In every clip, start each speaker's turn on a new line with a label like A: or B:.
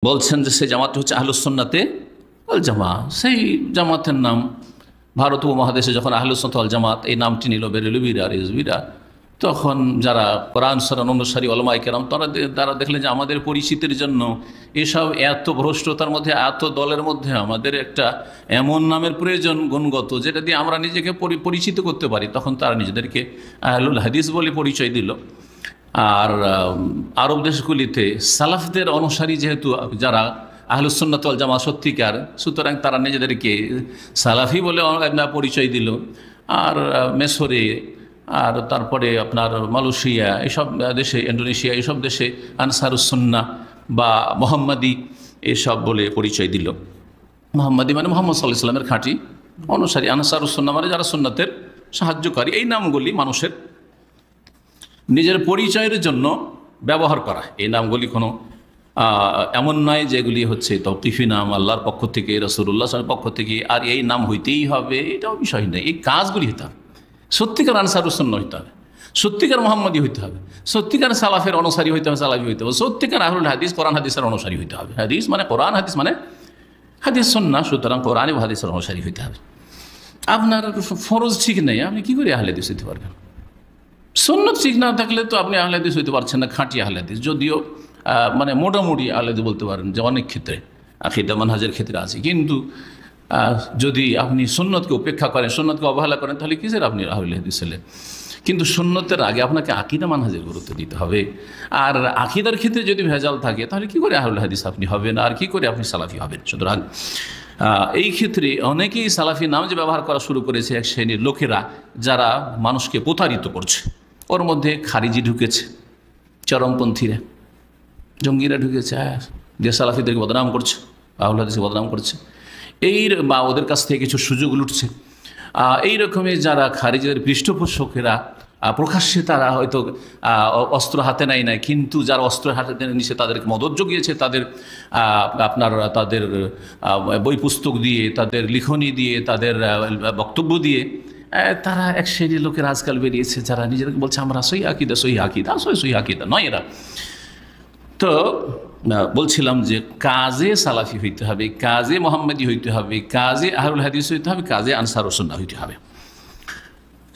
A: বলছেন যে সেই জামাতটি হচ্ছে আহলুস সুন্নাতে ওয়াল জামা। সেই জামাতের নাম ভারত উপমহাদেশে যখন আহলুস সুন্নাত ওয়াল জামাত এই নামটি নিল, বেরেলভিরা রিজভিরা, তখন যারা কোরআন সুন্নাহ অনুসারী উলামায়ে কেরাম তারা দেখলেন যে আমাদের পরিচিতির জন্য এসব এত ভ্রষ্টতার মধ্যে, এত দলের মধ্যে আমাদের একটা এমন নামের প্রয়োজন গুণগত, যেটা দিয়ে আমরা নিজেকে পরিচিত করতে পারি। তখন তারা নিজেদেরকে আহলুল হাদিস বলে পরিচয় দিল। আর আরব দেশগুলিতে সালাফদের অনুসারী যেহেতু যারা আহলুস সুন্নাত ওয়াল জামাত সত্যিকার, সুতরাং তারা নিজেদেরকে সালাফি বলে পরিচয় দিল। আর মেসরে, আর তারপরে আপনার মালয়েশিয়া, এইসব দেশে, ইন্দোনেশিয়া, এইসব দেশে আনসারুস সুন্নাহ বা মোহাম্মদী এসব বলে পরিচয় দিল। মোহাম্মদী মানে মোহাম্মদ সাল্লাল্লাহু আলাইহি ওয়াসাল্লামের খাঁটি অনুসারী, আনসারুস সুন্নাহ মানে যারা সুন্নাতের সাহায্যকারী। এই নামগুলি মানুষের নিজের পরিচয়ের জন্য ব্যবহার করা। এই নামগুলি কোনো এমন নয় যেগুলি হচ্ছে তৌকিফি নাম, আল্লাহর পক্ষ থেকে, রাসূলুল্লাহ সাল্লাল্লাহু আলাইহি ওয়াসাল্লামের পক্ষ থেকে, আর এই নাম হইতেই হবে, এটাও বিষয় নেই। এই কাজগুলি হইতে হবে, সত্যিকার আনসারুস সুন্নাহ হইতে হবে, সত্যিকার মোহাম্মদী হইতে হবে, সত্যিকার সালাফের অনুসারী হইতে হবে, সালাফি হইতে হবে, সত্যিকার আহলুল হাদিস, কোরআন হাদিসের অনুসারী হইতে হবে। হাদিস মানে কোরআন, হাদিস মানে হাদিস সুন্নাহ, সুতরাং কোরআন এবং হাদিসের অনুসারী হইতে হবে। আপনার ফরজ ঠিক নেই, আপনি কী করে আহলে হাদিস হইতে পারবেন? সুন্নাত ঠিক না থাকলে তো আপনি আহলে হাদিস হইতে পারছেন না, খাঁটি আহলে হাদিস। যদিও মানে মোটামুটি আহলে হাদিস বলতে পারেন, যে অনেক ক্ষেত্রে আকীদা মানহাজের ক্ষেত্রে আছে, কিন্তু যদি আপনি সুন্নতকে উপেক্ষা করেন, সুন্নতকে অবহেলা করেন, তাহলে কিসের আপনি আহলে হাদিস হলেন? কিন্তু সুন্নতের আগে আপনাকে আকীদা মানহাজের গুরুত্ব দিতে হবে। আর আকীদার ক্ষেত্রে যদি ভেজাল থাকে, তাহলে কি করে আহলে হাদিস আপনি হবেন, আর কি করে আপনি সালাফি হবেন? সুতরাং এই ক্ষেত্রে অনেকেই সালাফি নাম যে ব্যবহার করা শুরু করেছে এক শ্রেণীর লোকেরা, যারা মানুষকে প্রতারিত করছে। ওর মধ্যে খারিজি ঢুকেছে, চরমপন্থীরা, জঙ্গিরা ঢুকেছে, যে সালাফিদেরকে বদনাম করছে, আহলে হাদিসকে বদনাম করছে, বা ওদের কাছ থেকে কিছু সুযোগ লুটছে। এইরকমই যারা খারিজিদের পৃষ্ঠপোষকেরা, প্রকাশ্যে তারা হয়তো অস্ত্র হাতে নেয় নাই, কিন্তু যারা অস্ত্র হাতে নিচ্ছে তাদেরকে মদত জুগিয়েছে, তাদের তাদের বই পুস্তক দিয়ে, তাদের লিখনি দিয়ে, তাদের বক্তব্য দিয়ে। তারা এক শ্রেণীর লোকের আজকাল বেরিয়েছে, যারা নিজেদেরকে বলছে আমরা সহি আকিদা, সহি আকিদা, সহি আকিদা নয় এরা। তো বলছিলাম যে কাজে সালাফি হইতে হবে, কাজে মোহাম্মদী হইতে হবে, কাজে আহলুল হাদিস হইতে হবে, কাজে আনসারুস সুন্নাহ হইতে হবে।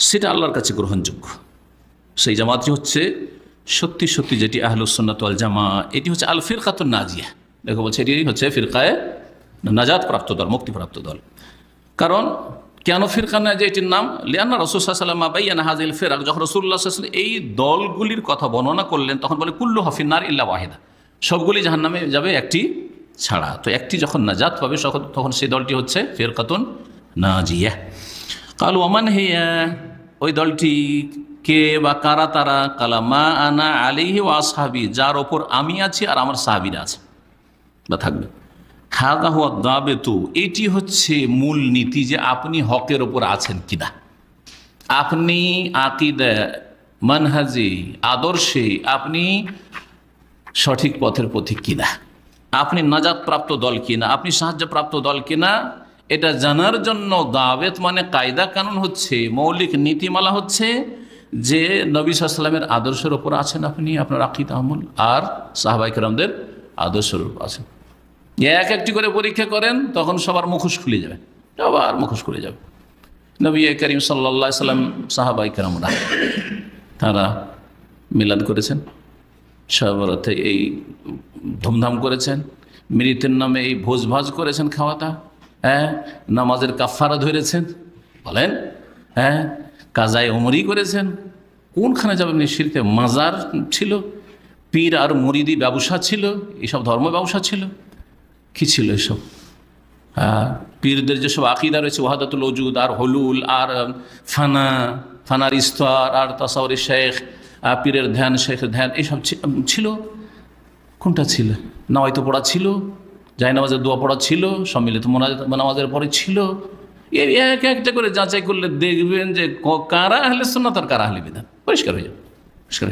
A: সেটা আল্লাহর কাছে গ্রহণযোগ্য। সেই জামাতটি হচ্ছে সত্যি সত্যি যেটি আহলুস সুন্নাত ওয়াল জামা, এটি হচ্ছে আল ফিরকাতুন নাজিয়া। দেখো বলছে এটি হচ্ছে ফিরকায়ে নাজাত প্রাপ্ত দল, মুক্তিপ্রাপ্ত দল। কারণ কেন ফিরকা নাজিয়া এটির নাম? লিআন্না রাসূল সাল্লাল্লাহু আলাইহি ওয়াসাল্লাম বায়ানা হাযিল ফিরক, যখন রাসূলুল্লাহ সাল্লাল্লাহু আলাইহি ওয়াসাল্লাম এই দলগুলির কথা বর্ণনা করলেন, তখন বলে কুল্লুহা ফিন্নার ইল্লা ওয়াহিদা, সবগুলি জাহান্নামে যাবে একটি ছাড়া। তো একটি যখন নাজাত পাবে, তখন সেই দলটি হচ্ছে ফিরকাতুন নাজিয়া। কালু ওমান হিয়া, ওই দলটি কে বা কারা তারা? কালা মা আনা আলাইহি ওয়া আসহাবি, যার ওপর আমি আছি আর আমার সাহাবীরা আছে বা থাকবে। হাযা হুয়া দাবিতু, এটি হচ্ছে মূল নীতি, যে আপনি হকের ওপর আছেন কিনা, আপনি আকীদা, মানহাজে, আদর্শে আপনি সঠিক পথের পথিক কিনা, আপনি নাজাতপ্রাপ্ত দল কিনা, আপনি সাহায্যপ্রাপ্ত দল কিনা, এটা জানার জন্য দাওয়াত মানে কায়দা কানুন হচ্ছে, মৌলিক নীতিমালা হচ্ছে যে নবী সাল্লাল্লাহু আলাইহি ওয়াসাল্লামের আদর্শের ওপর আছেন আপনি, আপনার আকীদা আমল, আর সাহাবায়ে কেরামদের আদর্শের ওপর আছেন। এক একটি করে পরীক্ষা করেন, তখন সবার মুখোশ খুলে যাবে, সবার মুখোশ খুলে যাবে। নবী করিম সাল্লাল্লাহু আলাইহি ওয়াসাল্লাম, সাহাবায়ে কেরামরা তারা মিলাদ করেছেন, সবরাতে এই ধুমধাম করেছেন, মৃতের নামে এই ভোজভাজ করেছেন, খাওয়াটা, নামাজের কাফারা ধরেছেন, বলেন, কাজায়ে উমরি করেছেন। কোনখানে যাবেন? শিরকে মাজার ছিল, পীর আর মুরিদি ব্যবসা ছিল, এইসব ধর্ম ব্যবসা ছিল। কি ছিল এসব? পীরদের যেসব আকীদা রয়েছে, ওয়াহাদাতুল ওজুদ আর হলুল আর ফানার ইস্তর আর তাসাউরে শেখ, পীরের ধ্যান, শেখের ধ্যান, এইসব ছিল। কোনটা ছিল? নামাজ পড়া ছিল, জায়নামাজের দোয়া পড়া ছিল, সম্মিলিত নামাজের পরে ছিল। এর এক একটা করে যাচাই করলে দেখবেন যে কারা আহলে সুন্নাত আর কারা আহলে বিদআত, পরিষ্কার হয়ে যাবে, পরিষ্কার হয়ে যাবে।